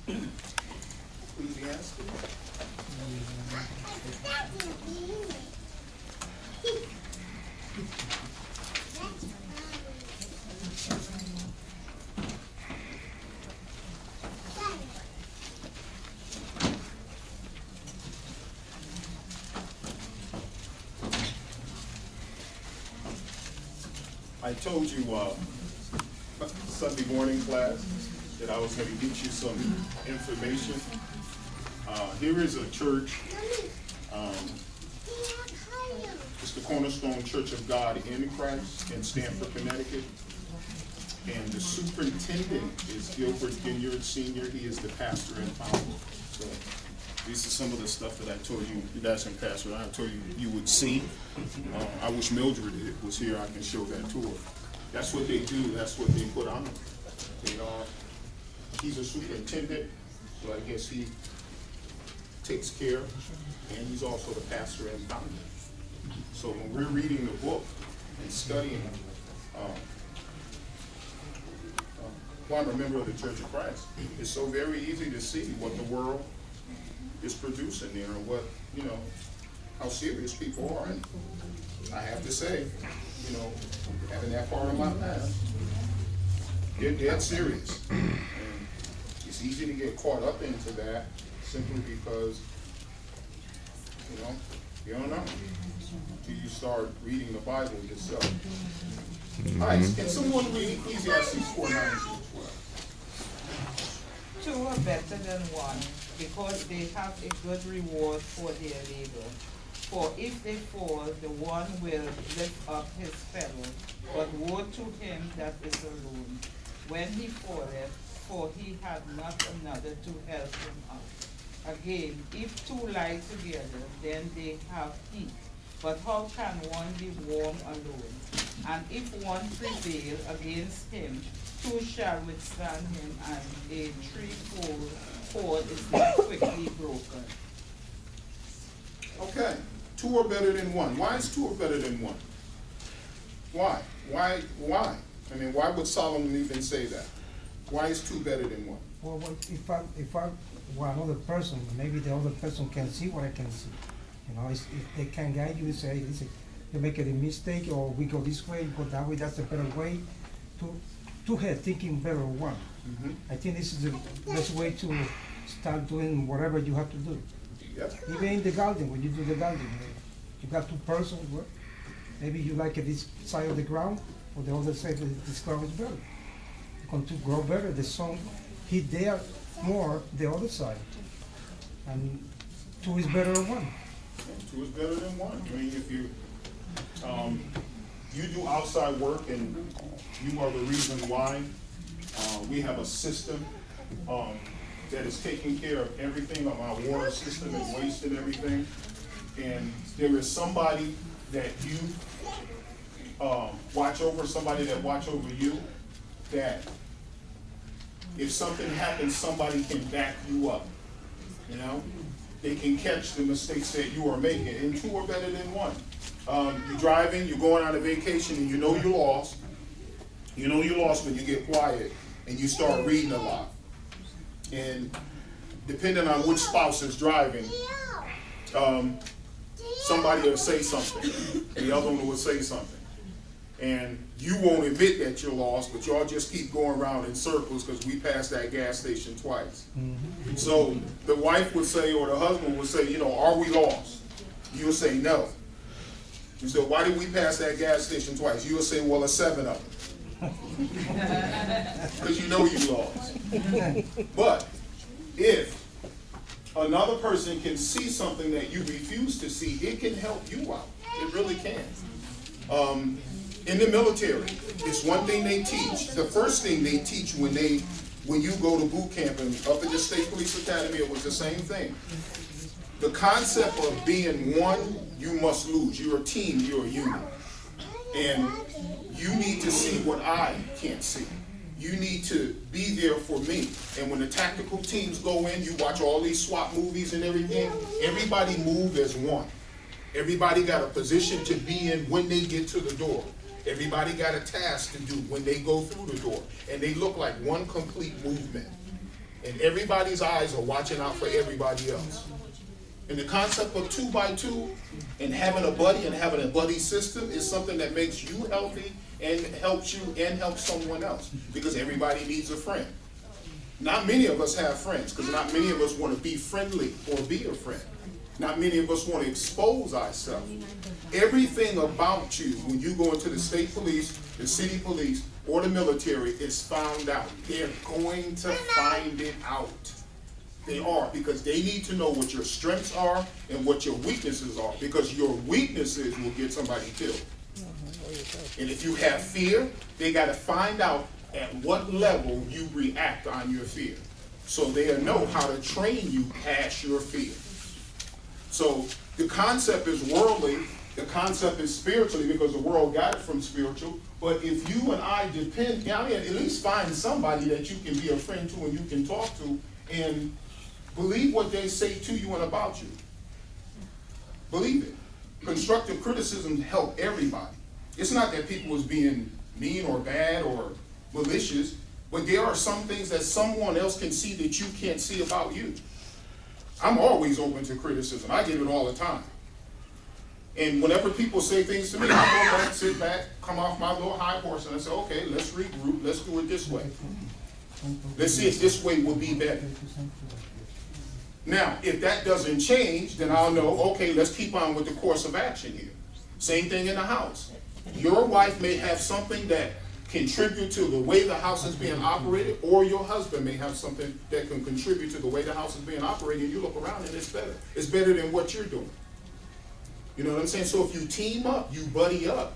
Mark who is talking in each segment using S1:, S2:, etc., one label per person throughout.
S1: Ecclesiastes. I told you Sunday morning class that I was going to get you some information. Here is a church. It's the Cornerstone Church of God in Christ in Stamford, Connecticut. And the superintendent is Gilbert Ginyard Sr. He is the pastor and founder. So this is some of the stuff that I told you, that's in Pastor, I told you you would see. I wish Mildred was here, I can show that to her. That's what they do, that's what they put on them. He's a superintendent, so I guess he takes care, and he's also the pastor and founder. So when we're reading the book and studying, well, I'm a member of the Church of Christ. It's so very easy to see what the world is producing there and what, how serious people are. And I have to say, having that part of my past, they're dead serious. And it's easy to get caught up into that simply because, you don't know until you start reading the Bible yourself. All right, can someone read Ecclesiastes 4:9-12?
S2: Two are better than one, because they have a good reward for their labor. For if they fall, the one will lift up his fellow, but woe to him that is alone when he falleth, for he had not another to help him up. Again, if two lie together, then they have heat. But how can one be warm alone? And if one prevail against him, two shall withstand him, and a threefold cord is not quickly broken.
S1: Okay, two are better than one. Why is two are better than one? Why? Why? I mean, why would Solomon even say that? Why is two better than one?
S3: Well, if I want another person, maybe the other person can see what I can see. If they can guide you, say, listen, you make a mistake, or we go this way, go that way, that's a better way. Two head thinking better than one.
S1: Mm-hmm.
S3: I think this is the best way to start doing whatever you have to do.
S1: Yep.
S3: Even in the garden, when you do the garden, you got two persons, well, maybe you like this side of the ground, or the other side of this ground is better. You're going to grow better, the sun hit there more, the other side. And two is better than one.
S1: Two is better than one. I mean, if you do outside work and you are the reason why, we have a system that is taking care of everything of our water system and waste and everything. And there is somebody that you watch over, somebody that watch over you, that if something happens, somebody can back you up. They can catch the mistakes that you are making, and two are better than one. You're driving, you're going on a vacation, and you know you're lost. You know you're lost when you get quiet and you start reading a lot. And depending on which spouse is driving, somebody will say something, the other one will say something. And you won't admit that you're lost, but y'all just keep going around in circles because we passed that gas station twice. Mm-hmm. So the wife would say, or the husband would say, are we lost? You'll say no. You say, why did we pass that gas station twice? You'll say, well, there's 7 of them. Because you know you lost. But if another person can see something that you refuse to see, it can help you out. It really can. In the military, it's one thing they teach. The first thing they teach when you go to boot camp, and up at the State Police Academy, it was the same thing. The concept of being one, you must lose. You're a team, you're a unit. And you need to see what I can't see. You need to be there for me. And when the tactical teams go in, you watch all these SWAT movies and everything, everybody move as one. Everybody got a position to be in when they get to the door. Everybody got a task to do when they go through the door. And they look like one complete movement. And everybody's eyes are watching out for everybody else. And the concept of 2 by 2 and having a buddy and having a buddy system is something that makes you healthy and helps you and helps someone else, because everybody needs a friend. Not many of us have friends, because not many of us want to be friendly or be a friend. Not many of us want to expose ourselves. Everything about you, when you go into the state police, the city police, or the military, is found out. They're going to find it out. They are, because they need to know what your strengths are and what your weaknesses are, because your weaknesses will get somebody killed. And if you have fear, they got to find out at what level you react on your fear, so they'll know how to train you past your fear. So the concept is worldly, the concept is spiritually, because the world got it from spiritual. But if you and I depend, I mean, at least find somebody that you can be a friend to and you can talk to and believe what they say to you and about you. Believe it. Constructive criticism help everybody. It's not that people was being mean or bad or malicious, but there are some things that someone else can see that you can't see about you. I'm always open to criticism. I give it all the time. And whenever people say things to me, I go back, sit back, come off my little high horse, and I say, okay, let's regroup, let's do it this way. Let's see if this way will be better. Now, if that doesn't change, then I'll know, okay, let's keep on with the course of action here. Same thing in the house. Your wife may have something that contribute to the way the house is being operated, or your husband may have something that can contribute to the way the house is being operated, and you look around and it's better. It's better than what you're doing. You know what I'm saying? So if you team up, you buddy up,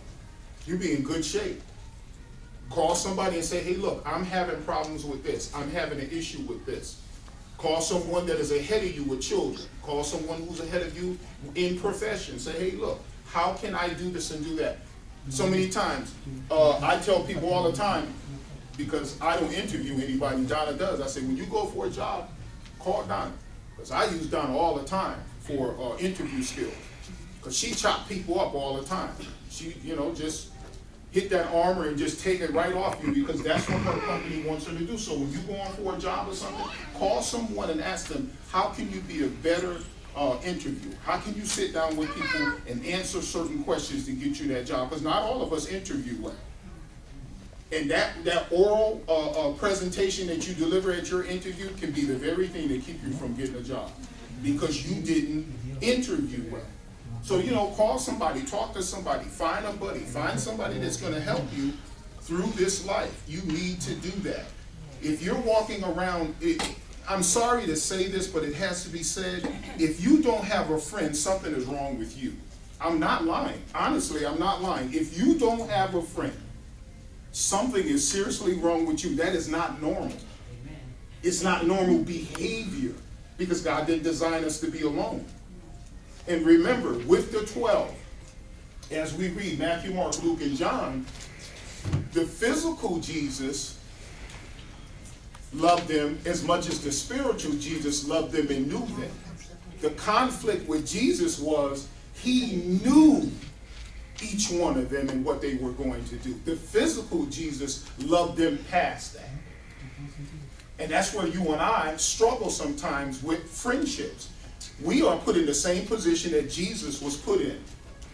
S1: you'll be in good shape. Call somebody and say, hey, look, I'm having problems with this. I'm having an issue with this. Call someone that is ahead of you with children. Call someone who's ahead of you in profession. Say, hey, look, how can I do this and do that? So many times, I tell people all the time, because I don't interview anybody, Donna does. I say, when you go for a job, call Donna. Because I use Donna all the time for interview skills. Because she chopped people up all the time. She, you know, just hit that armor and just take it right off you, because that's what her company wants her to do. So when you go on for a job or something, call someone and ask them, how can you be a better interview? How can you sit down with people and answer certain questions to get you that job? Because not all of us interview well. And that oral presentation that you deliver at your interview can be the very thing that keep you from getting a job, because you didn't interview well. So, you know, call somebody, talk to somebody, find a buddy, find somebody that's going to help you through this life. You need to do that. If you're walking around, I'm sorry to say this, but it has to be said, if you don't have a friend, something is wrong with you. I'm not lying. Honestly, I'm not lying. If you don't have a friend, something is seriously wrong with you. That is not normal. It's not normal behavior, because God didn't design us to be alone. And remember, with the 12, as we read Matthew, Mark, Luke, and John, the physical Jesus loved them as much as the spiritual Jesus loved them and knew them. The conflict with Jesus was he knew each one of them and what they were going to do. The physical Jesus loved them past that. And that's where you and I struggle sometimes with friendships. We are put in the same position that Jesus was put in.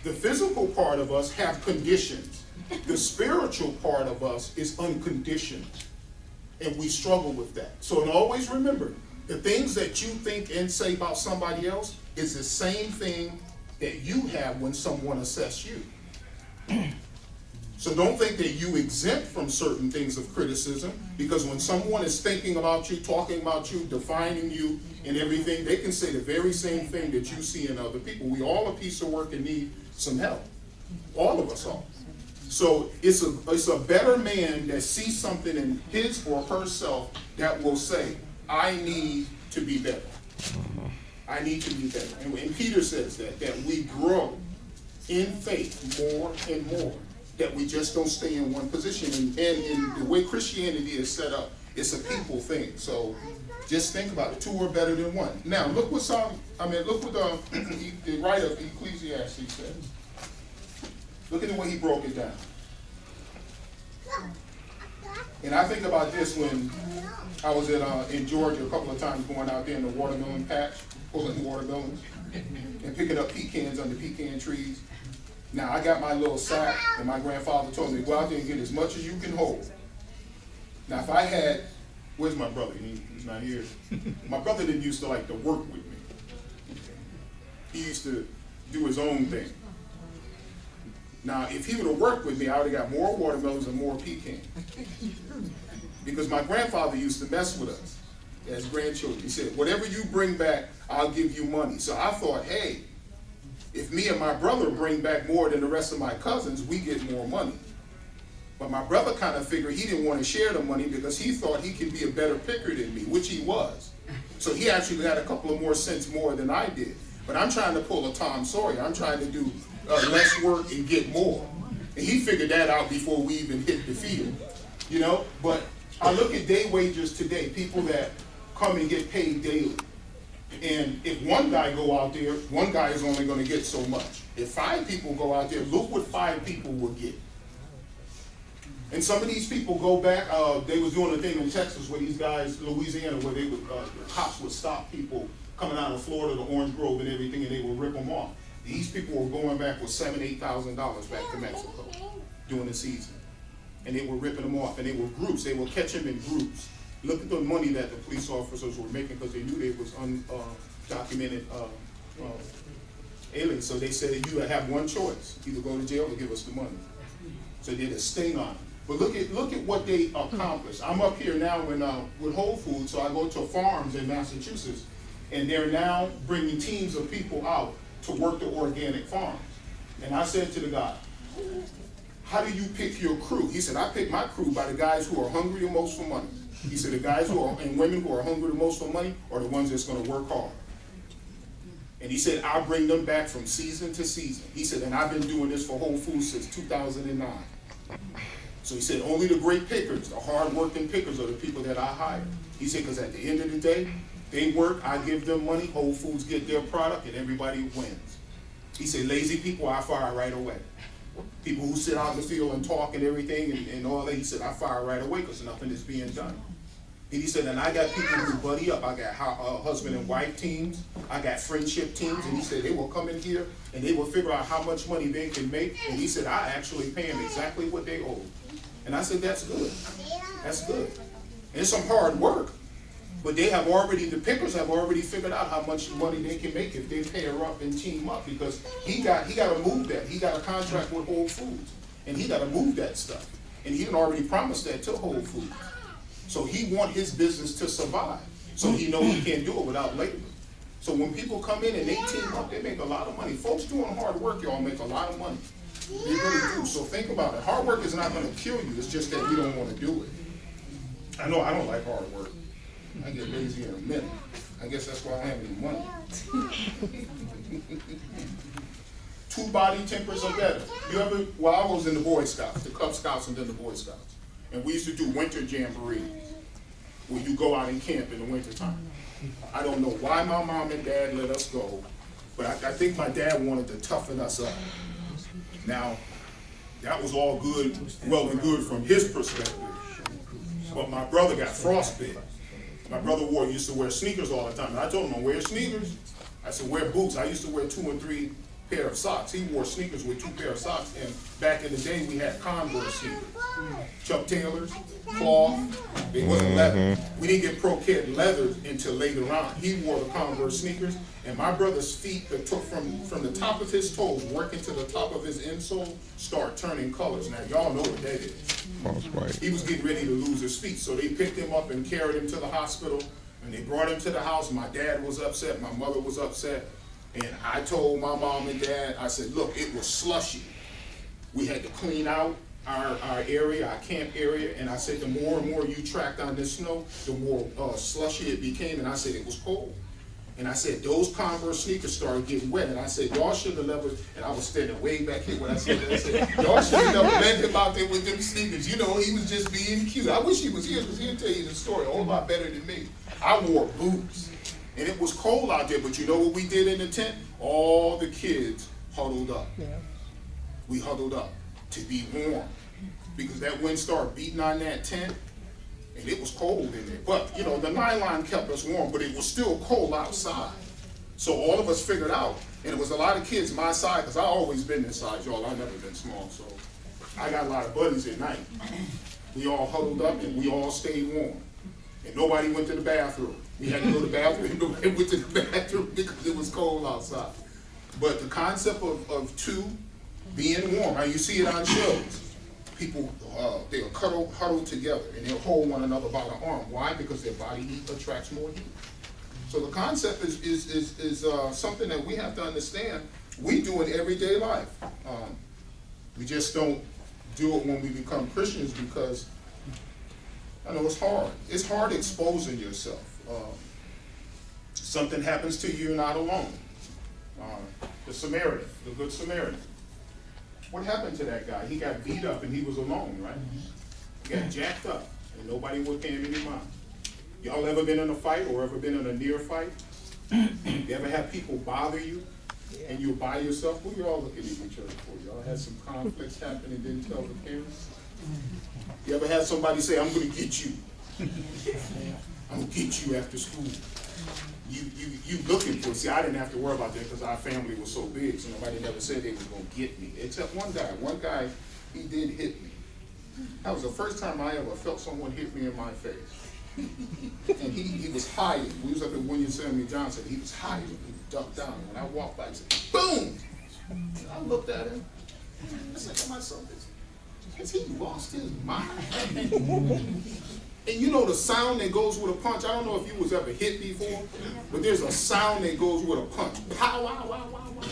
S1: The physical part of us have conditions. The spiritual part of us is unconditioned. And we struggle with that. So and always remember, the things that you think and say about somebody else is the same thing that you have when someone assesses you. So don't think that you exempt from certain things of criticism, because when someone is thinking about you, talking about you, defining you and everything, they can say the very same thing that you see in other people. We all a piece of work and need some help. All of us are. So it's a better man that sees something in his or herself that will say, I need to be better. I need to be better. And Peter says that we grow in faith more and more, that we just don't stay in one position. And in the way Christianity is set up, it's a people thing. So just think about it. Two are better than one. Now look what the writer of Ecclesiastes says. Look at the way he broke it down. And I think about this when I was in Georgia a couple of times going out there in the watermelon patch, pulling watermelons and picking up pecans under pecan trees. Now, I got my little sack, and my grandfather told me, go out there and get as much as you can hold. Now, if I had, where's my brother? He's not here. My brother didn't used to like to work with me. He used to do his own thing. Now, if he would have worked with me, I would have got more watermelons and more pecans. Because my grandfather used to mess with us as grandchildren. He said, whatever you bring back, I'll give you money. So I thought, hey, if me and my brother bring back more than the rest of my cousins, we get more money. But my brother kind of figured he didn't want to share the money because he thought he could be a better picker than me, which he was. So he actually got a couple of more cents more than I did. But I'm trying to pull a Tom Sawyer. I'm trying to do less work and get more. And he figured that out before we even hit the field, you know? But I look at day wagers today, people that come and get paid daily. And if one guy go out there, one guy is only going to get so much. If 5 people go out there, look what 5 people will get. And some of these people go back, they was doing a thing in Texas where these guys, Louisiana, where they would, the cops would stop people coming out of Florida, the Orange Grove and everything, and they would rip them off. These people were going back with $7,000, $8,000 back to Mexico during the season. And they were ripping them off, and they were groups. They would catch them in groups. Look at the money that the police officers were making because they knew they was undocumented aliens. So they said, you have one choice, either go to jail or give us the money. So they did a sting on it. But look at what they accomplished. I'm up here now with Whole Foods, so I go to farms in Massachusetts, and they're now bringing teams of people out to work the organic farms. And I said to the guy, how do you pick your crew? He said, I pick my crew by the guys who are hungry the most for money. He said, the guys who are, and women who are hungry the most for money are the ones that's going to work hard. And he said, I bring them back from season to season. He said, and I've been doing this for Whole Foods since 2009. So he said, only the great pickers, the hard-working pickers are the people that I hire. He said, because at the end of the day, they work, I give them money, Whole Foods get their product, and everybody wins. He said, lazy people, I fire right away. People who sit out in the field and talk and everything and all that, he said, I fire right away because nothing is being done. And he said, and I got people who buddy up. I got husband and wife teams. I got friendship teams. And he said, they will come in here and they will figure out how much money they can make. And he said, I actually pay them exactly what they owe. And I said, that's good. That's good. And it's some hard work. But they have already, the pickers have already figured out how much money they can make if they pair up and team up, because he got to move that. He got a contract with Whole Foods, and he got to move that stuff. And he had already promised that to Whole Foods. So he want his business to survive. So he know he can't do it without labor. So when people come in and they team up, they make a lot of money. Folks doing hard work, y'all, make a lot of money. They really do. So think about it. Hard work is not going to kill you. It's just that we don't want to do it. I know I don't like hard work. I get lazy in a minute. I guess that's why I have any money. 2 body tempers are better. You ever, well, I was in the Boy Scouts, the Cub Scouts and then the Boy Scouts. And we used to do winter jamborees, where you go out and camp in the wintertime. I don't know why my mom and dad let us go, but I think my dad wanted to toughen us up. Now, that was all good, well and good from his perspective. But my brother got frostbite. My brother used to wear sneakers all the time. And I told him, don't wear sneakers. I said, wear boots. I used to wear 2 and 3 pair of socks. He wore sneakers with 2 pair of socks. And back in the day, we had Converse sneakers. Chuck Taylors, cloth. They wasn't leather. We didn't get Pro-Kid leather until later on. He wore the Converse sneakers. And my brother's feet that took from the top of his toes, working to the top of his insole, start turning colors. Now, y'all know what that is. He was getting ready to lose his feet. So they picked him up and carried him to the hospital. And they brought him to the house. My dad was upset. My mother was upset. And I told my mom and dad, I said, look, it was slushy. We had to clean out our area, our camp area. And I said, the more and more you tracked on this snow, the more slushy it became. And I said, it was cold. And I said, those Converse sneakers started getting wet. And I said, y'all should have never, and I was standing way back here when I said that. I said, y'all should have never let him out there with them sneakers. You know, he was just being cute. I wish he was here because he'll tell you the story a whole lot better than me. I wore boots. And it was cold out there, but you know what we did in the tent? All the kids huddled up. Yeah. We huddled up to be warm. Because that wind started beating on that tent, And it was cold in there. But, you know, the nylon kept us warm, but it was still cold outside. So all of us figured out, and it was a lot of kids my size, because I always been this size, y'all. I've never been small, so I got a lot of buddies at night. We all huddled up and we all stayed warm. And nobody went to the bathroom. We had to go to the bathroom, nobody went to the bathroom because it was cold outside. But the concept of two being warm, now you see it on shows. People, they'll huddle together and they'll hold one another by the arm. Why? Because their body heat attracts more heat. So the concept is something that we have to understand. We do in everyday life. We just don't do it when we become Christians because, I know it's hard. It's hard exposing yourself. Something happens to you, you're not alone. The Samaritan, the Good Samaritan. What happened to that guy? He got beat up and he was alone, right? He got jacked up and nobody would pay him any mind. Y'all ever been in a fight or ever been in a near fight? You ever have people bother you and you're by yourself? What are y'all looking at each other for? Y'all had some conflicts happen and didn't tell the parents? You ever had somebody say, I'm going to get you? I'm going to get you after school. You looking for it. See, I didn't have to worry about that because our family was so big, so nobody never said they was going to get me. Except one guy. One guy, he did hit me. That was the first time I ever felt someone hit me in my face. And he was hiding. We was up at William Samuel Johnson. He was hiding. He ducked down. When I walked by, he said, boom! I looked at him. I said to myself, has he lost his mind? And you know the sound that goes with a punch? I don't know if you was ever hit before, but there's a sound that goes with a punch. Pow, wow, wow, wow, wow.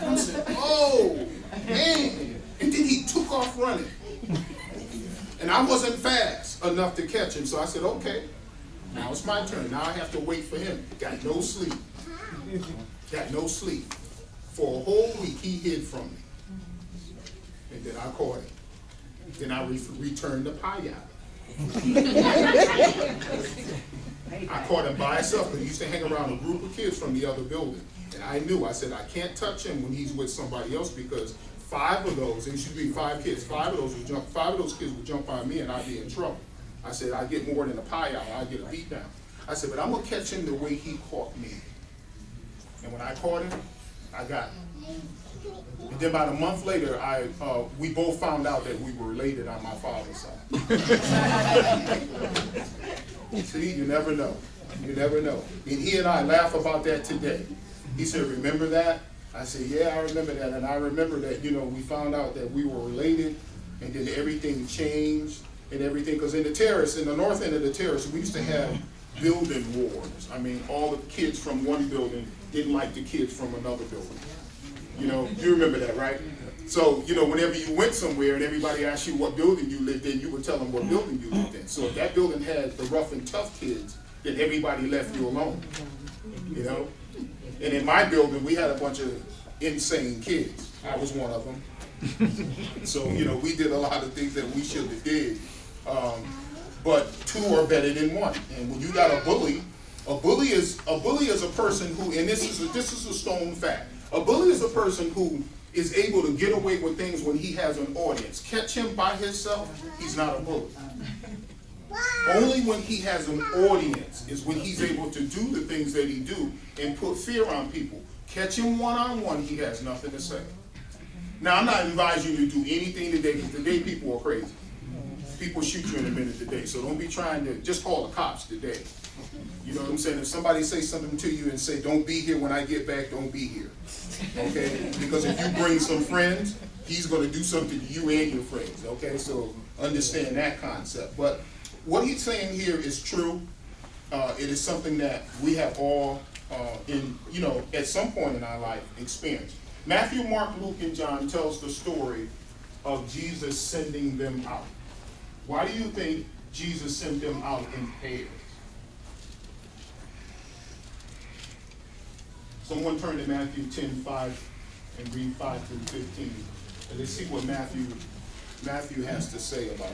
S1: I said, oh, man. And then he took off running. And I wasn't fast enough to catch him, so I said, okay, now it's my turn. Now I have to wait for him. Got no sleep. Got no sleep. For a whole week, he hid from me. And then I caught him. Then I returned the pie out. I caught him by himself because he used to hang around a group of kids from the other building. And I knew, I said, I can't touch him when he's with somebody else because 5 of those, it should be 5 kids, 5 of those kids would jump on me and I'd be in trouble. I said, I get more than a pie out, I get a beat down. I said, but I'm gonna catch him the way he caught me. And when I caught him, I got him. And then about a month later, we both found out that we were related on my father's side. See, you never know. You never know. And he and I laugh about that today. He said, remember that? I said, yeah, I remember that. And I remember that, you know, we found out that we were related, and then everything changed and everything. Because in the terrace, in the north end of the terrace, we used to have building wars. I mean, all the kids from one building didn't like the kids from another building. You know, you remember that, right? So, you know, whenever you went somewhere and everybody asked you what building you lived in, you would tell them what building you lived in. So if that building had the rough and tough kids, then everybody left you alone, you know? And in my building, we had a bunch of insane kids. I was one of them. So, you know, we did a lot of things that we shouldn't have did. But 2 are better than 1. And when you got a bully is a person who, and this is a stone fact. A bully is a person who is able to get away with things when he has an audience. Catch him by himself, he's not a bully. Only when he has an audience is when he's able to do the things that he do and put fear on people. Catch him one-on-one, he has nothing to say. Now, I'm not advising you to do anything today, because today people are crazy. People shoot you in a minute today, so don't be trying to, just call the cops today. You know what I'm saying? If somebody says something to you and say, don't be here when I get back, don't be here. Okay? Because if you bring some friends, he's going to do something to you and your friends. Okay? So understand that concept. But what he's saying here is true. It is something that we have all, at some point in our life, experienced. Matthew, Mark, Luke, and John tells the story of Jesus sending them out. Why do you think Jesus sent them out in pairs? Someone turn to Matthew 10:5 and read 5 through 15. And let's see what Matthew has to say about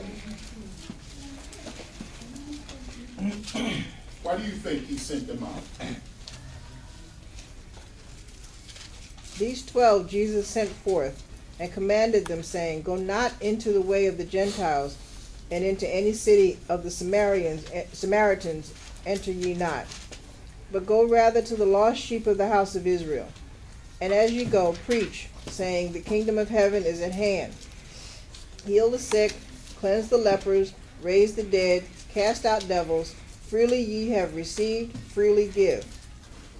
S1: it. Why do you think he sent them out?
S4: These 12 Jesus sent forth and commanded them, saying, Go not into the way of the Gentiles, and into any city of the Samaritans enter ye not, but go rather to the lost sheep of the house of Israel. And as ye go, preach, saying, the kingdom of heaven is at hand. Heal the sick, cleanse the lepers, raise the dead, cast out devils. Freely ye have received, freely give.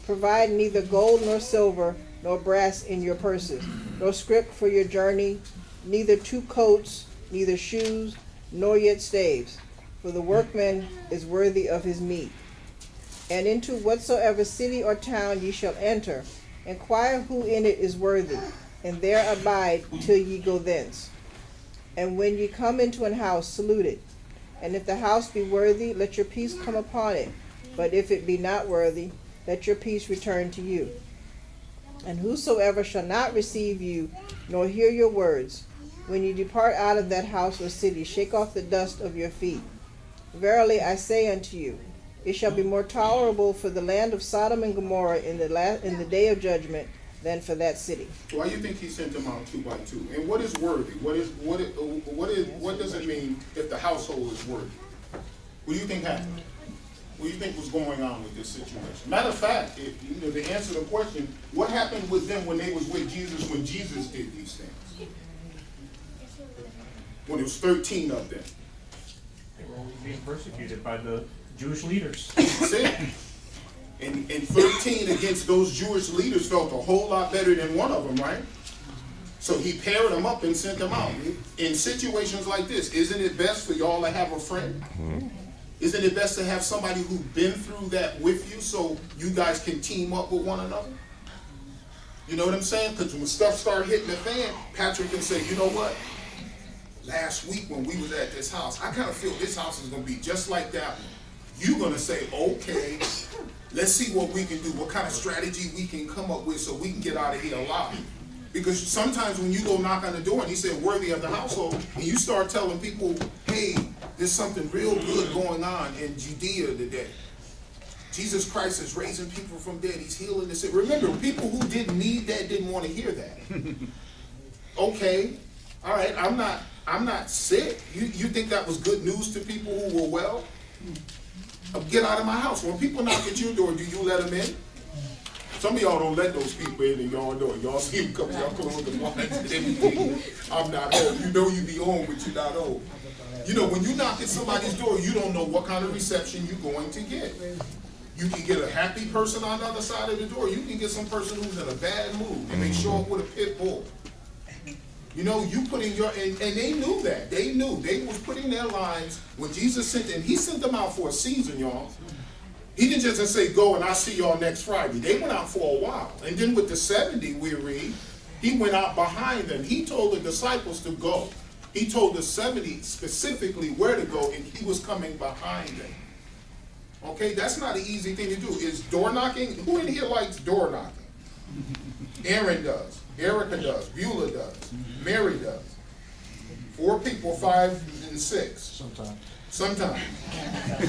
S4: Provide neither gold nor silver nor brass in your purses, nor scrip for your journey, neither 2 coats, neither shoes, nor yet staves. For the workman is worthy of his meat. And into whatsoever city or town ye shall enter, inquire who in it is worthy, and there abide till ye go thence. And when ye come into an house, salute it. And if the house be worthy, let your peace come upon it. But if it be not worthy, let your peace return to you. And whosoever shall not receive you, nor hear your words, when you depart out of that house or city, shake off the dust of your feet. Verily I say unto you, it shall be more tolerable for the land of Sodom and Gomorrah in the day of judgment than for that city.
S1: Why do you think he sent them out 2 by 2? And what is worthy? What does it mean if the household is worthy? What do you think happened? What do you think was going on with this situation? Matter of fact, to answer the question, what happened with them when they was with Jesus when Jesus did these things? When it was 13 of them.
S5: They were always being persecuted by the Jewish leaders.
S1: That's it. And 13 against those Jewish leaders felt a whole lot better than one of them, right? So he paired them up and sent them out. In situations like this, isn't it best for y'all to have a friend? Isn't it best to have somebody who's been through that with you so you guys can team up with one another? You know what I'm saying? Because when stuff start hitting the fan, Patrick can say, you know what? Last week when we was at this house, I kind of feel this house is going to be just like that one. You're going to say, okay, let's see what we can do, what kind of strategy we can come up with so we can get out of here alive. Because sometimes when you go knock on the door and he said, worthy of the household, and you start telling people, hey, there's something real good going on in Judea today. Jesus Christ is raising people from dead. He's healing the sick. Remember, people who didn't need that didn't want to hear that. Okay, all right, I'm not sick. You think that was good news to people who were well? Get out of my house. When people knock at your door, do you let them in? Some of y'all don't let those people in and y'all know. Y'all see them come, y'all close the blinds and everything. I'm not home. You know you be home, but you're not home. You know, when you knock at somebody's door, you don't know what kind of reception you're going to get. You can get a happy person on the other side of the door. You can get some person who's in a bad mood and they show up with a pit bull. You know, you put in your, and they knew that. They knew. They was putting their lines when Jesus sent them. He sent them out for a season, y'all. He didn't just say, go and I'll see y'all next Friday. They went out for a while. And then with the 70, we read, he went out behind them. He told the disciples to go. He told the 70 specifically where to go, and he was coming behind them. Okay, that's not an easy thing to do. Is door knocking? Who in here likes door knocking? Aaron does. Erica does. Beulah does. Mary does. 4 people, 5 and 6. Sometimes.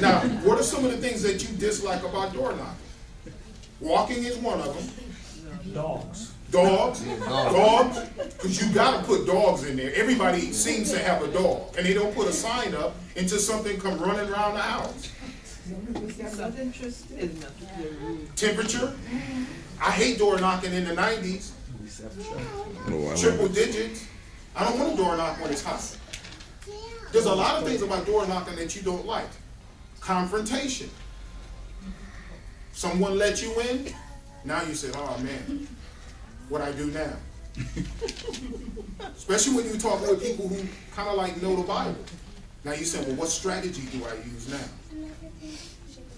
S1: Now, what are some of the things that you dislike about door knocking? Walking is one of them.
S5: Dogs.
S1: Dogs? Dogs? Because you got to put dogs in there. Everybody seems to have a dog. And they don't put a sign up until something come running around the house. Temperature? I hate door knocking in the 90s. Triple digits. I don't want a door knock when it's hot. There's a lot of things about door knocking that you don't like. Confrontation. Someone let you in, now you say, oh man, what I do now? Especially when you're talking with people who kind of like know the Bible. Now you say, well, what strategy do I use now?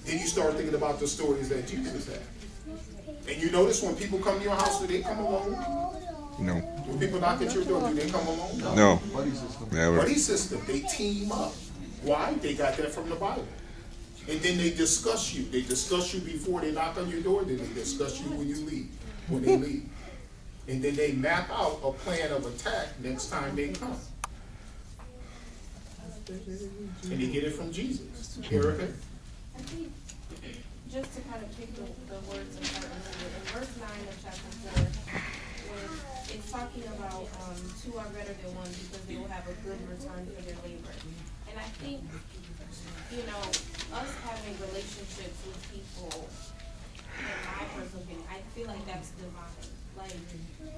S1: Then you start thinking about the stories that Jesus had. And you notice when people come to your house, do they come alone?
S6: No.
S1: When people knock at your door, do they come alone?
S6: No. Never.
S1: Buddy system. They team up. Why? They got that from the Bible. And then they discuss you. They discuss you before they knock on your door. Then they discuss you when you leave. When they leave. And then they map out a plan of attack next time they come. And they get it from Jesus. Erica?
S7: Just to kind of pick the words apart, in verse 9 of chapter 4, when it's talking about two are better than one because they will have a good return for their labor. And I think, you know, us having relationships with people, in my personal opinion, I feel like that's divine. Like,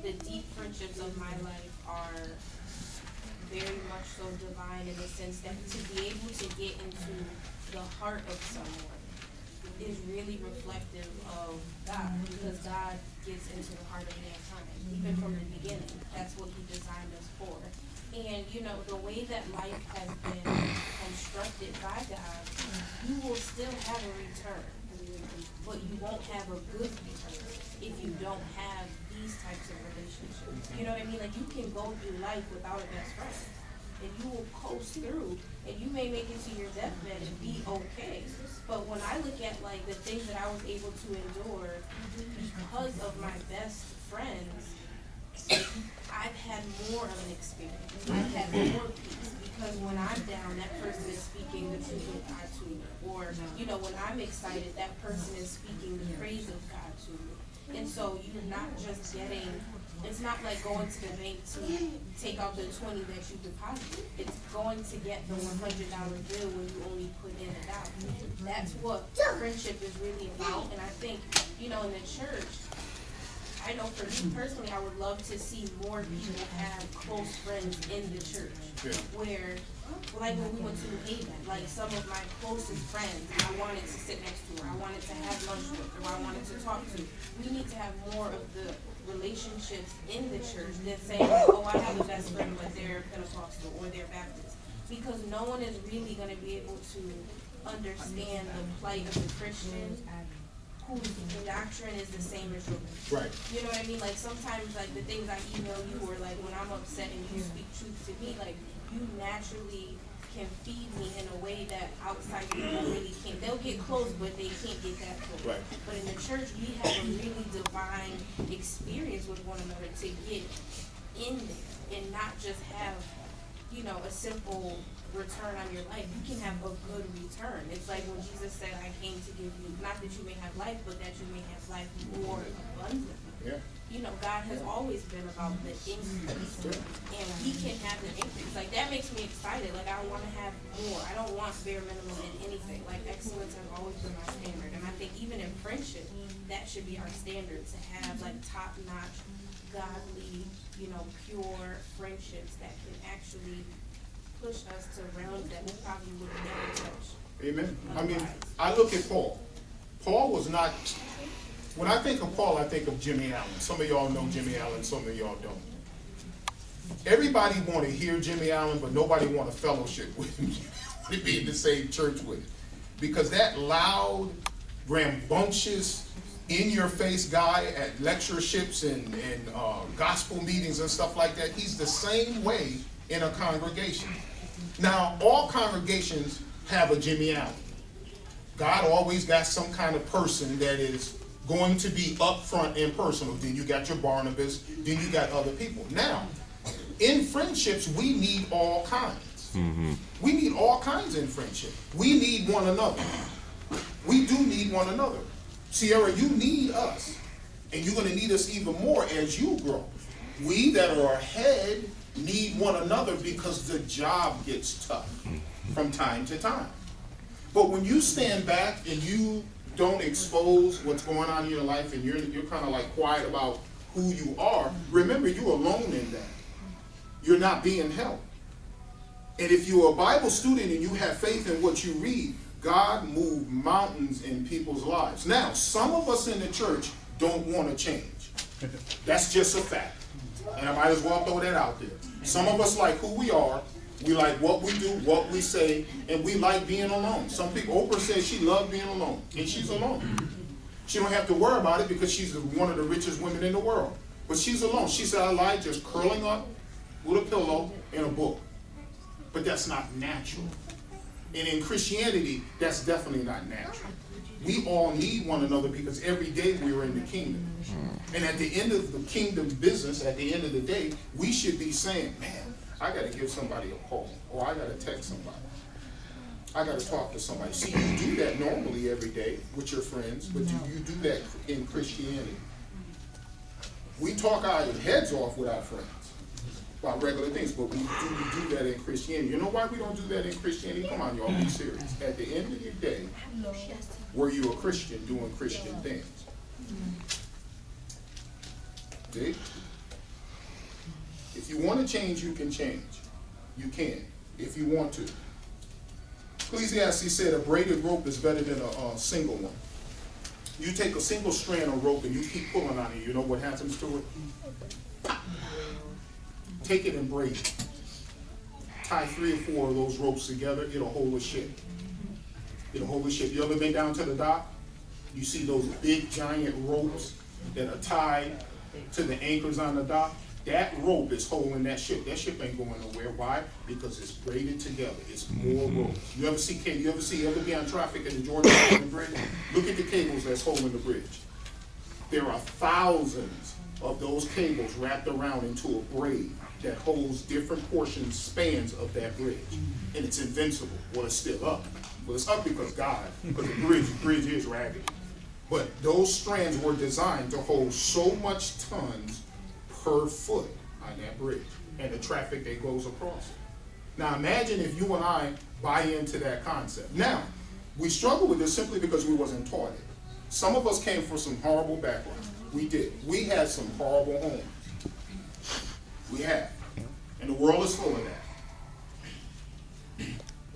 S7: the deep friendships of my life are very much so divine in the sense that to be able to get into the heart of someone is really reflective of God, because God gets into the heart of mankind, even from the beginning. That's what he designed us for. And, you know, the way that life has been constructed by God, you will still have a return, but you won't have a good return if you don't have these types of relationships. You know what I mean? Like, you can go through life without a best friend, and you will coast through, and you may make it to your deathbed and be okay. But when I look at, like, the things that I was able to endure because of my best friends, I've had more of an experience. I've had more peace, because when I'm down, that person is speaking the truth of God to me. Or, you know, when I'm excited, that person is speaking the praise of God to me. And so you're not just getting, it's not like going to the bank to take out the 20 that you deposited. It's going to get the $100 bill when you only put in $1. That's what friendship is really about. And I think, you know, in the church, I know for me personally, I would love to see more people have close friends in the church. Yeah. Where, like when we went to New Haven, like some of my closest friends, I wanted to sit next to, or I wanted to have lunch with, or I wanted to talk to. We need to have more of the relationships in the church than saying, oh, I have a best friend, but they're Pentecostal or they're Baptist. Because no one is really going to be able to understand the plight of the Christian whose doctrine is the same as yours. Right. You know what I mean? Like sometimes, like the things I email you, or like when I'm upset and you speak truth to me, like you naturally can feed me in a way that outside people really can't. They'll get close, but they can't get that close. Right. But in the church, we have a really divine experience with one another to get in there and not just have, you know, a simple return on your life. You can have a good return. It's like when Jesus said, I came to give you, not that you may have life, but that you may have life more abundantly. Yeah. You know, God has always been about the increase, and we can have the increase. Like, that makes me excited. Like, I want to have more. I don't want bare minimum in anything. Like, excellence has always been my standard, and I think even in friendship, that should be our standard, to have, like, top-notch, godly, you know, pure friendships that can actually push us to realms that we probably would never touch. Amen. Otherwise. I mean, I look at Paul. Paul was not, when I think of Paul, I think of Jimmy Allen. Some of y'all know Jimmy Allen, some of y'all don't. Everybody want to hear Jimmy Allen, but nobody want to fellowship with him. Want to be in the same church with him. Because that loud, rambunctious, in-your-face guy at lectureships and gospel meetings and stuff like that, he's the same way in a congregation. Now, all congregations have a Jimmy Allen. God always got some kind of person that is going to be upfront and personal. Then you got your Barnabas, then you got other people. Now, in friendships, we need all kinds. Mm-hmm. We need all kinds in friendship. We need one another. We do need one another. Sierra, you need us. And you're going to need us even more as you grow. We that are ahead need one another because the job gets tough from time to time. But when you stand back and you don't expose what's going on in your life, and you're kind of like quiet about who you are, remember you're alone in that. You're not being helped. And if you're a Bible student and you have faith in what you read, God moved mountains in people's lives. Now, some of us in the church don't want to change. That's just a fact. And I might as well throw that out there. Some of us like who we are. We like what we do, what we say, and we like being alone. Some people, Oprah says she loves being alone, and she's alone. She don't have to worry about it because she's one of the richest women in the world. But she's alone. She said, I like just curling up with a pillow and a book. But that's not natural. And in Christianity, that's definitely not natural. We all need one another because every day we are in the kingdom. And at the end of the kingdom business, at the end of the day, we should be saying, man, I got to give somebody a call, or I got to text somebody. I got to talk to somebody. See, you do that normally every day with your friends, but do you do that in Christianity?
S1: We talk our heads off with our friends about regular things, but we do that in Christianity. You know why we don't do that in Christianity? Come on, y'all, be serious. At the end of the day, were you a Christian doing Christian things? See? If you want to change, you can change. You can, if you want to. Ecclesiastes said a braided rope is better than a single one. You take a single strand of rope and you keep pulling on it, you know what happens to it? Pop. Take it and braid it. Tie 3 or 4 of those ropes together, it'll hold a ship. It'll hold a ship. You ever been down to the dock? You see those big giant ropes that are tied to the anchors on the dock? That rope is holding that ship. That ship ain't going nowhere. Why? Because it's braided together. It's more ropes. You ever be on traffic at the Georgia Bridge? Look at the cables that's holding the bridge. There are thousands of those cables wrapped around into a braid that holds different portions, spans of that bridge. And it's invincible. Well, it's still up. Well, it's up because the bridge is ragged. But those strands were designed to hold so much tons per foot on that bridge and the traffic that goes across it. Now imagine if you and I buy into that concept. Now, we struggle with this simply because we wasn't taught it. Some of us came from some horrible backgrounds. We did. We had some horrible homes. We have. And the world is full of that.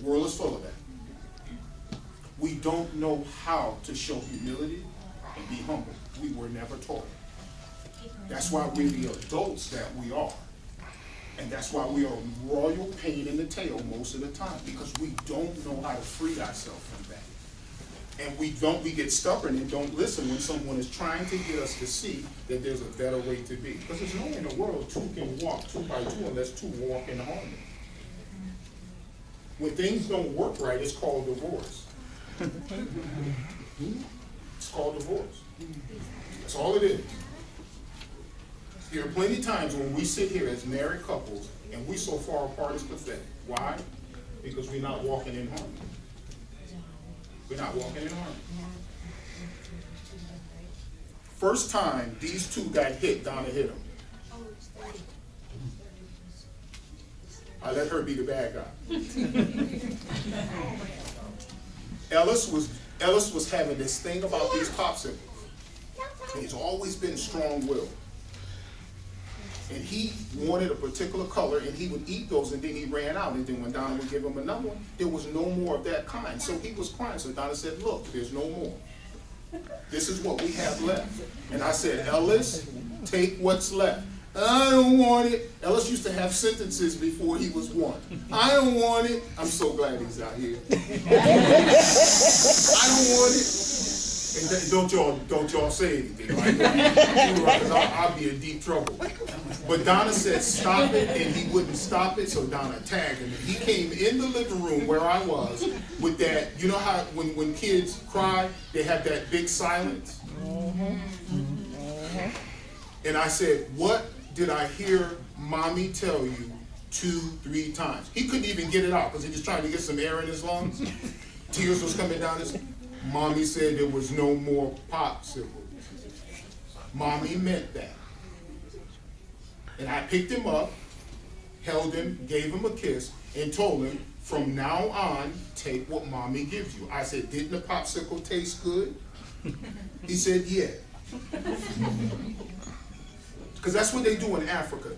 S1: The world is full of that. We don't know how to show humility and be humble. We were never taught it. That's why we're the adults that we are. And that's why we are royal pain in the tail most of the time, because we don't know how to free ourselves from that. And we get stubborn and don't listen when someone is trying to get us to see that there's a better way to be. Because there's no way in the world 2 can walk 2 by 2 unless 2 walk in harmony. When things don't work right, it's called divorce. It's called divorce. That's all it is. There are plenty of times when we sit here as married couples and we so far apart it's pathetic. Why? Because we're not walking in harmony. We're not walking in harmony. First time these 2 got hit, Donna hit them. I let her be the bad guy. Ellis was having this thing about these popsicles. He's always been strong-willed. And he wanted a particular color, and he would eat those, and then he ran out. And then when Donna would give him another one, there was no more of that kind. So he was crying. So Donna said, look, there's no more. This is what we have left. And I said, Ellis, take what's left. I don't want it. Ellis used to have sentences before he was 1. I don't want it. I'm so glad he's out here. I don't want it. And don't y'all say anything, right? Because I'll be in deep trouble. But Donna said stop it, and he wouldn't stop it, so Donna tagged him. And he came in the living room where I was with that, you know how when kids cry, they have that big silence? And I said, what did I hear Mommy tell you 2-3 times? He couldn't even get it out because he was trying to get some air in his lungs. Tears was coming down his. Mommy said there was no more popsicles. Mommy meant that. And I picked him up, held him, gave him a kiss, and told him, from now on, take what Mommy gives you. I said, didn't the popsicle taste good? He said, yeah. Because that's what they do in Africa.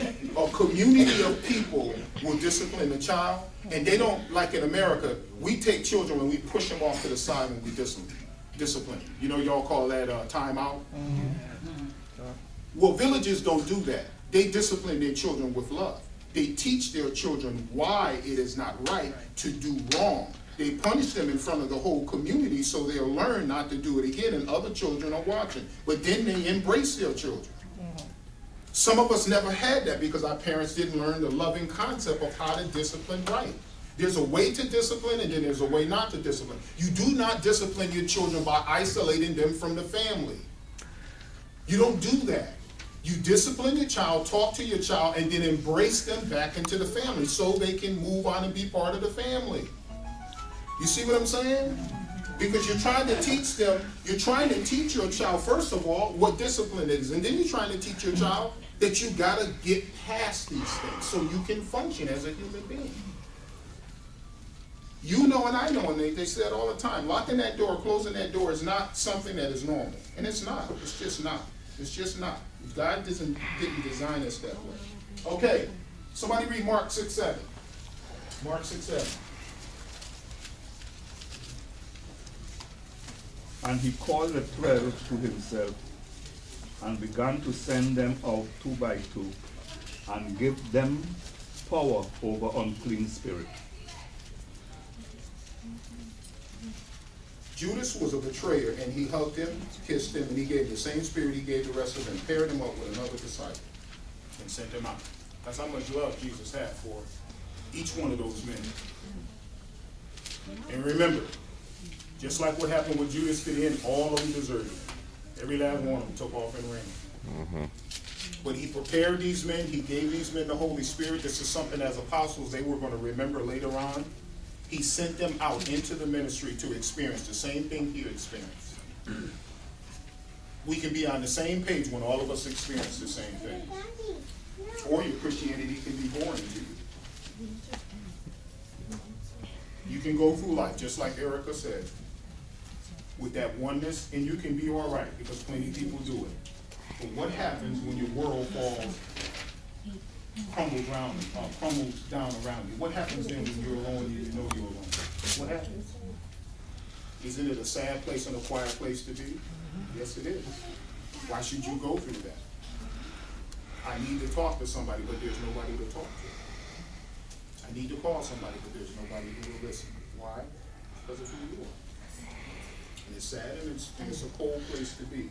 S1: A community of people will discipline a child, and they don't, like in America, we take children and we push them off to the side and we discipline. You know, y'all call that time out? Well, villages don't do that. They discipline their children with love. They teach their children why it is not right to do wrong. They punish them in front of the whole community so they'll learn not to do it again, and other children are watching. But then they embrace their children. Some of us never had that because our parents didn't learn the loving concept of how to discipline right. There's a way to discipline, and then there's a way not to discipline. You do not discipline your children by isolating them from the family. You don't do that. You discipline your child, talk to your child, and then embrace them back into the family so they can move on and be part of the family. You see what I'm saying? Because you're trying to teach them, you're trying to teach your child, first of all, what discipline is. And then you're trying to teach your child that you got to get past these things so you can function as a human being. You know and I know, and they say it all the time, locking that door, closing that door is not something that is normal. And it's not. It's just not. It's just not. God didn't design us that way. Okay, somebody read Mark 6:7. Mark 6:7.
S8: And he called the 12 to himself, and began to send them out 2 by 2, and give them power over unclean spirits.
S1: Judas was a betrayer, and he hugged him, kissed him, and he gave the same spirit he gave the rest of them, paired him up with another disciple, and sent him out. That's how much love Jesus had for each one of those men. And remember, just like what happened with Judas to the end, all of them deserted him. Every last one of them took off and ran. But he prepared these men, he gave these men the Holy Spirit. This is something as apostles they were going to remember later on. He sent them out into the ministry to experience the same thing he experienced. We can be on the same page when all of us experience the same thing. Or your Christianity can be boring to you. You can go through life, just like Erica said, with that oneness, and you can be all right, because plenty of people do it. But what happens when your world falls, crumbles down around you? What happens then when you're alone and you know you're alone? What happens? Isn't it a sad place and a quiet place to be? Yes, it is. Why should you go through that? I need to talk to somebody, but there's nobody to talk to. I need to call somebody, but there's nobody who will listen. Why? Because of who you are. And it's sad, and it's a cold place to be.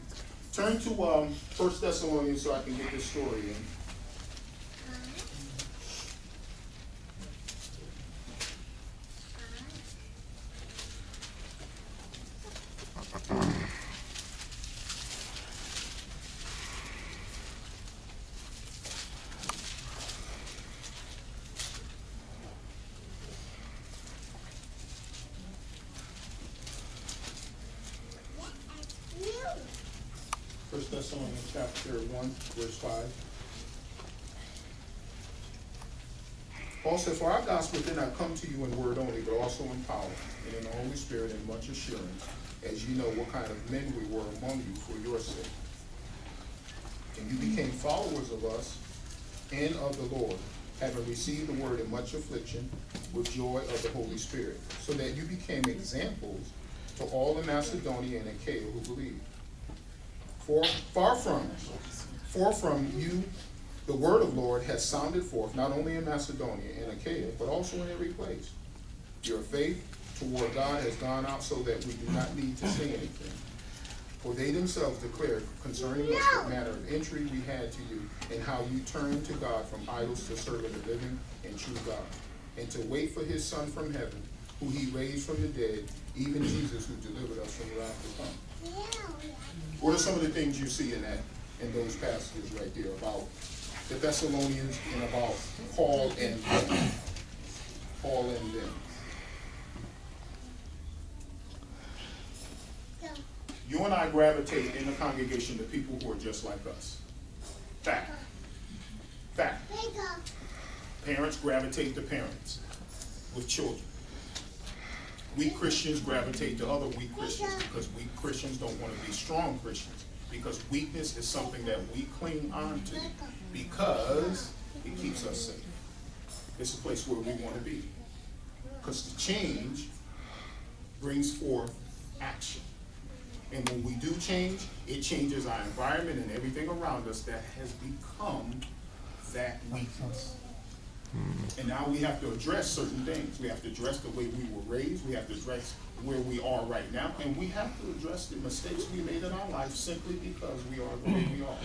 S1: Turn to 1 Thessalonians so I can get this story in. Thessalonians chapter 1, verse 5. Paul said, "For our gospel did not come to you in word only, but also in power, and in the Holy Spirit, and much assurance, as you know what kind of men we were among you for your sake. And you became followers of us and of the Lord, having received the word in much affliction with joy of the Holy Spirit, so that you became examples to all in Macedonia and Achaia who believed. For far from you, the word of Lord has sounded forth, not only in Macedonia and Achaia, but also in every place. Your faith toward God has gone out so that we do not need to say anything. For they themselves declared concerning us what manner of entry we had to you, and how you turned to God from idols to serve the living and true God, and to wait for his Son from heaven, who he raised from the dead, even Jesus, who delivered us from the wrath to come." What are some of the things you see in those passages right there about the Thessalonians and about Paul and them? Paul and them. You and I gravitate in the congregation to people who are just like us. Fact. Fact. Parents gravitate to parents with children. Weak Christians gravitate to other weak Christians because weak Christians don't want to be strong Christians, because weakness is something that we cling on to because it keeps us safe. It's a place where we want to be, because the change brings forth action. And when we do change, it changes our environment and everything around us that has become that weakness. And now we have to address certain things. We have to address the way we were raised. We have to address where we are right now. And we have to address the mistakes we made in our life simply because we are the way we are.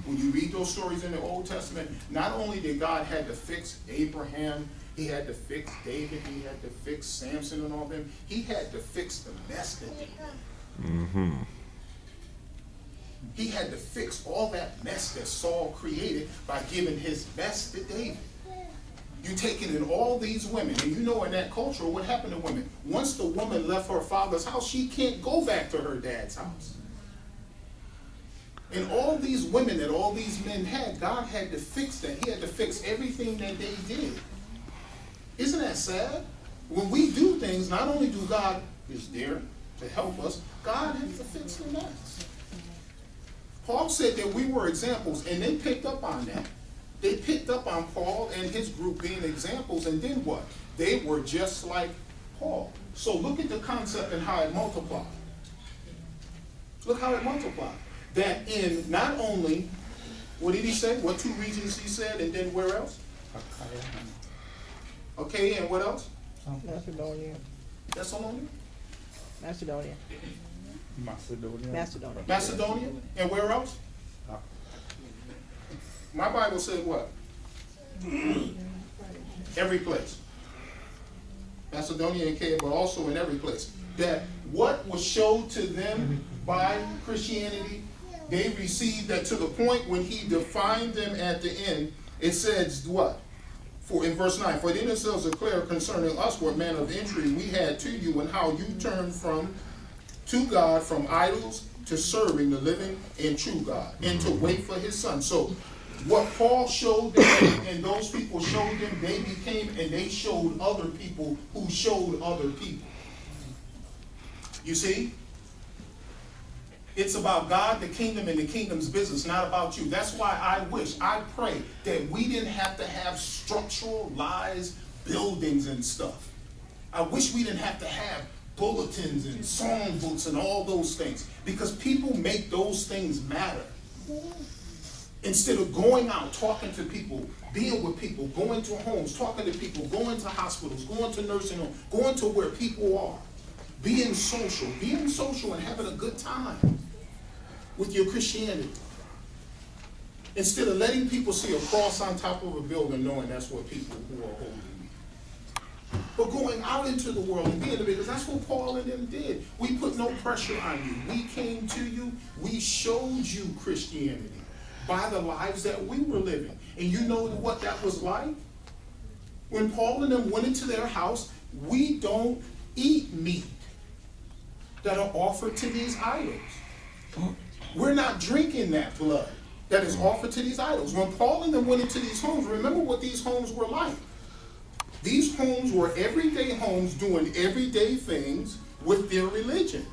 S1: When you read those stories in the Old Testament, not only did God had to fix Abraham, he had to fix David, he had to fix Samson and all them, he had to fix the mess that they did. He had to fix all that mess that Saul created by giving his mess to David. You taking in all these women, and you know in that culture what happened to women. Once the woman left her father's house, she can't go back to her dad's house. And all these women that all these men had, God had to fix that. He had to fix everything that they did. Isn't that sad? When we do things, not only do God is there to help us, God has to fix the mess. Paul said that we were examples, and they picked up on that. They picked up on Paul and his group being examples, and then what? They were just like Paul. So look at the concept and how it multiplied. Look how it multiplied. That in not only, what did he say? What two regions he said, and then where else? Okay, and what else?
S4: Macedonia.
S1: Thessalonica?
S4: Macedonia.
S8: Macedonia.
S4: Macedonia.
S1: Macedonia? And where else? My Bible said what? Every place. Macedonia and Achaia, but also in every place. That what was showed to them by Christianity, they received that to the point when he defined them at the end, it says what? For in verse 9, for they themselves declare concerning us what manner of entry we had to you, and how you turned to God from idols to serving the living and true God, and to wait for his son. So what Paul showed them and those people showed them, they became, and they showed other people who showed other people. You see? It's about God, the kingdom, and the kingdom's business, not about you. That's why I pray that we didn't have to have structural lies, buildings and stuff. I wish we didn't have to have bulletins and songbooks and all those things, because people make those things matter. Instead of going out, talking to people, being with people, going to homes, talking to people, going to hospitals, going to nursing homes, going to where people are, being social and having a good time with your Christianity. Instead of letting people see a cross on top of a building, knowing that's what people who are holy need. But going out into the world and being the because that's what Paul and them did. We put no pressure on you. We came to you. We showed you Christianity by the lives that we were living. And you know what that was like? When Paul and them went into their house, we don't eat meat that are offered to these idols. We're not drinking that blood that is offered to these idols. When Paul and them went into these homes, remember what these homes were like. These homes were everyday homes doing everyday things with their religion.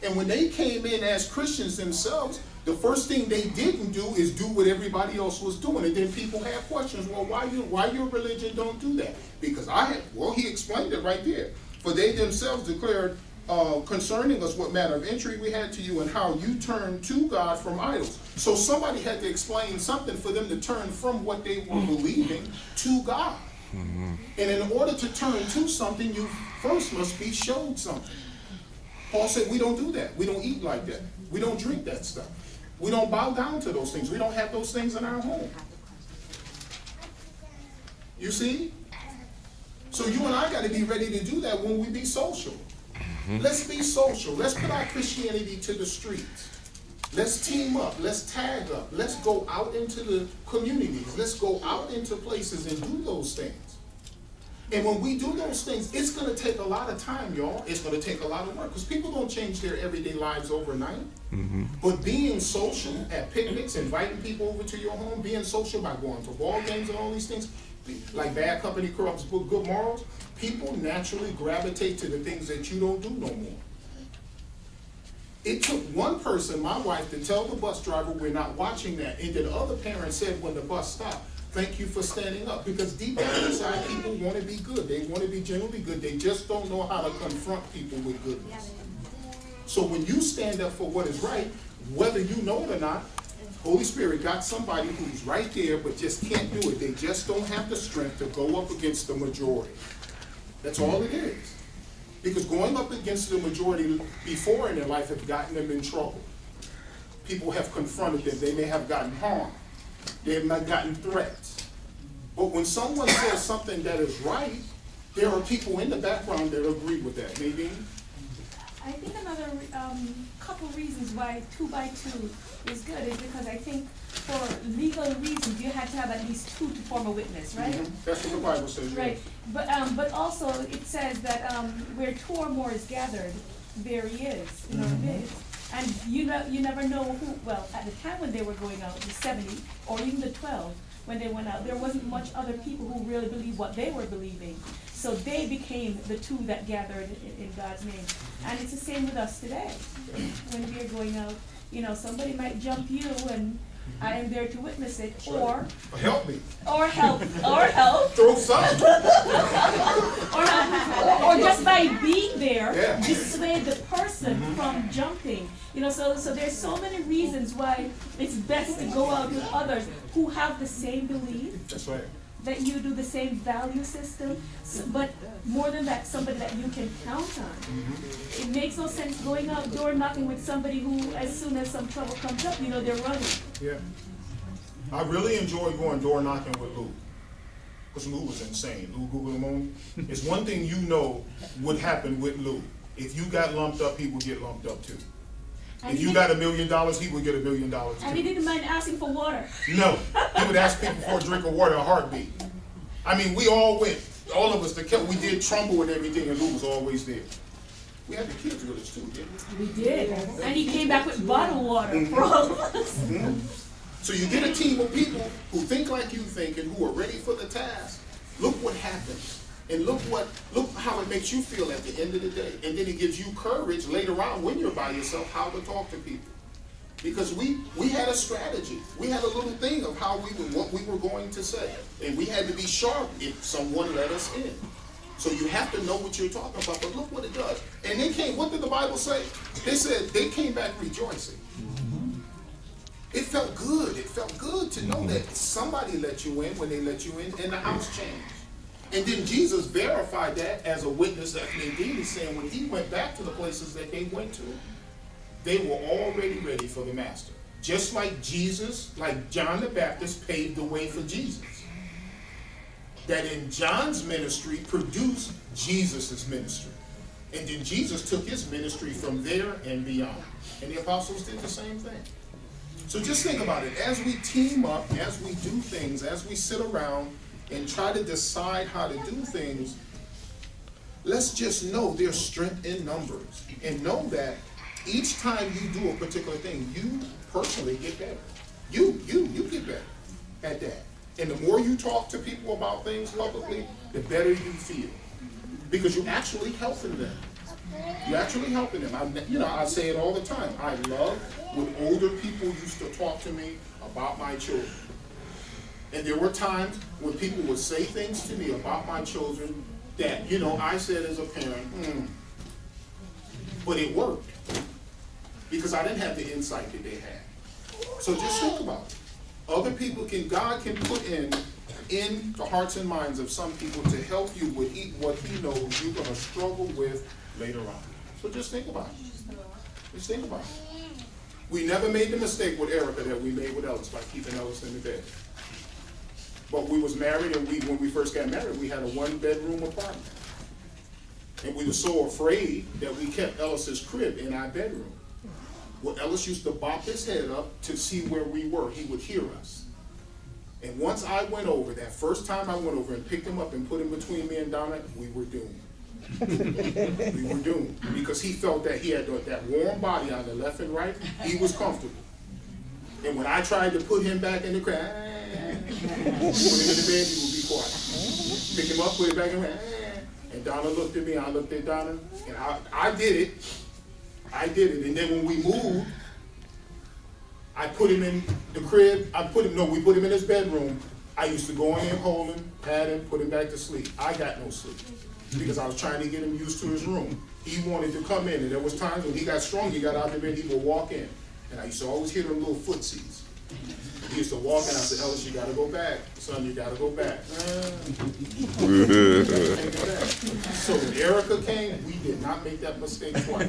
S1: And when they came in as Christians themselves, the first thing they didn't do is do what everybody else was doing. And then people had questions, well, why your religion don't do that? Because he explained it right there. For they themselves declared concerning us what manner of entry we had to you, and how you turned to God from idols. So somebody had to explain something for them to turn from what they were believing to God. Mm-hmm. And in order to turn to something, you first must be showed something. Paul said we don't do that. We don't eat like that. We don't drink that stuff. We don't bow down to those things. We don't have those things in our home. You see? So you and I got to be ready to do that when we be social. Let's be social. Let's put our Christianity to the streets. Let's team up. Let's tag up. Let's go out into the communities. Let's go out into places and do those things. And when we do those things, it's going to take a lot of time, y'all. It's going to take a lot of work, because people don't change their everyday lives overnight. Mm-hmm. But being social at picnics, inviting people over to your home, being social by going to ball games and all these things, like Bad Company corrupts good morals, people naturally gravitate to the things that you don't do no more. It took one person, my wife, to tell the bus driver we're not watching that. And the other parent said when the bus stopped, thank you for standing up. Because deep down inside, people want to be good. They want to be genuinely good. They just don't know how to confront people with goodness. So when you stand up for what is right, whether you know it or not, Holy Spirit got somebody who's right there but just can't do it. They just don't have the strength to go up against the majority. That's all it is. Because going up against the majority before in their life have gotten them in trouble. People have confronted them. They may have gotten harmed. They have not gotten threats. But when someone says something that is right, there are people in the background that agree with that. Maybe
S9: I think another couple reasons why 2 by 2 is good is because I think for legal reasons you had to have at least 2 to form a witness, right?
S1: That's what the Bible says.
S9: Right. But also it says that where 2 or more is gathered, there he is in our midst. And you never know who. Well, at the time when they were going out, the 70 or even the 12, when they went out, there wasn't much other people who really believed what they were believing. So they became the 2 that gathered in God's name. And it's the same with us today. When we are going out, you know, somebody might jump you and I am there to witness it, or
S1: help me.
S9: Or help.
S1: Throw something.
S9: or just by being there,
S1: Yeah.
S9: dissuade the person from jumping. You know, so there's so many reasons why it's best to go out with others who have the same belief.
S1: That's right.
S9: That you do the same value system, but more than that, somebody that you can count on. It makes no sense going out door knocking with somebody who, as soon as some trouble comes up, you know, they're running.
S1: Yeah. I really enjoy going door knocking with Lou. Because Lou was insane. Lou Guglielmone. It's one thing you know would happen with Lou. If you got lumped up, he would get lumped up too.
S9: And
S1: if you got $1 million, he would get $1 million too.
S9: And he didn't mind asking for water.
S1: No. He would ask people for a drink of water, a heartbeat. I mean, we all went. All of us, we did Trumbull and everything, and Lou was always there. We had the kids with us too, didn't we?
S9: We did. And he came back with bottled water for all of us.
S1: So you get a team of people who think like you think and who are ready for the task. Look what happens. And look how it makes you feel at the end of the day. And then it gives you courage later on when you're by yourself how to talk to people. Because we had a strategy. We had a little thing of what we were going to say. And we had to be sharp if someone let us in. So you have to know what you're talking about. But look what it does. And they came, what did the Bible say? They said they came back rejoicing. It felt good. It felt good to know that somebody let you in when they let you in, and the house changed. And then Jesus verified that as a witness that Nadine is saying when he went back to the places that they went to, they were already ready for the master. Just like Jesus, like John the Baptist paved the way for Jesus. That in John's ministry produced Jesus' ministry. And then Jesus took his ministry from there and beyond. And the apostles did the same thing. So just think about it. As we team up, as we do things, as we sit around and try to decide how to do things, let's just know there's strength in numbers. And know that each time you do a particular thing, you personally get better. You get better at that. And the more you talk to people about things publicly, the better you feel. Because you're actually helping them. You're actually helping them. I say it all the time. I love when older people used to talk to me about my children. And there were times when people would say things to me about my children that, I said as a parent, but it worked. Because I didn't have the insight that they had. So just think about it. Other people God can put in the hearts and minds of some people to help you with what he knows you're going to struggle with later on. So just think about it. Just think about it. We never made the mistake with Erica that we made with Ellis by keeping Ellis in the bed. But we was married, and when we first got married, we had a 1-bedroom apartment. And we were so afraid that we kept Ellis's crib in our bedroom. Well, Ellis used to bop his head up to see where we were. He would hear us. And once I went over, that first time I went over and picked him up and put him between me and Donna, we were doomed. We were doomed. Because he felt that he had that warm body on the left and right. He was comfortable. And when I tried to put him back in the crib, put him in the bed, he would be quiet. Pick him up, put him back in the crib. And Donna looked at me, I looked at Donna, and I did it. I did it. And then when we moved, I put him in the crib. We put him in his bedroom. I used to go in there, hold him, pat him, put him back to sleep. I got no sleep because I was trying to get him used to his room. He wanted to come in, and there was times when he got strong, he got out of the bed, he would walk in. And I used to always hear them little footsies. He used to walk in, I said, Ellis, you gotta go back. Son, you gotta go back. So when Erica came, we did not make that mistake twice.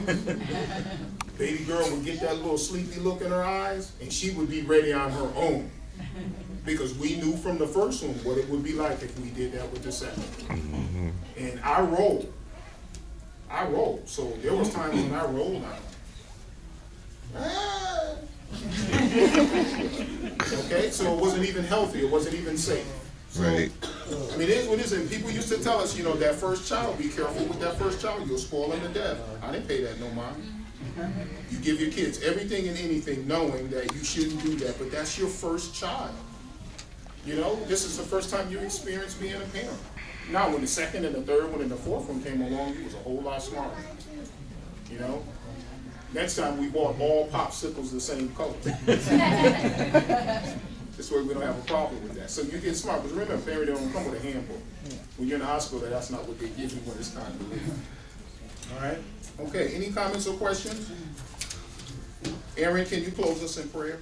S1: Baby girl would get that little sleepy look in her eyes, and she would be ready on her own. Because we knew from the first one what it would be like if we did that with the second. And our role I rolled. So there was times when I rolled out. Okay, so it wasn't even healthy. It wasn't even safe. So,
S6: Right.
S1: I mean, it is what it is. And people used to tell us, you know, that first child, be careful with that first child. You'll spoil them to death. I didn't pay that no mind. You give your kids everything and anything knowing that you shouldn't do that, but that's your first child. You know, this is the first time you experience being a parent. Now, when the second and the third one and the fourth one came along, you was a whole lot smarter. You know? Next time we bought all popsicles the same color. This way we don't have a problem with that. So you get smart, because remember, parents don't come with a handbook. When you're in the hospital, that's not what they give you when it's time to leave. All right? Okay, any comments or questions? Aaron, can you close us in prayer?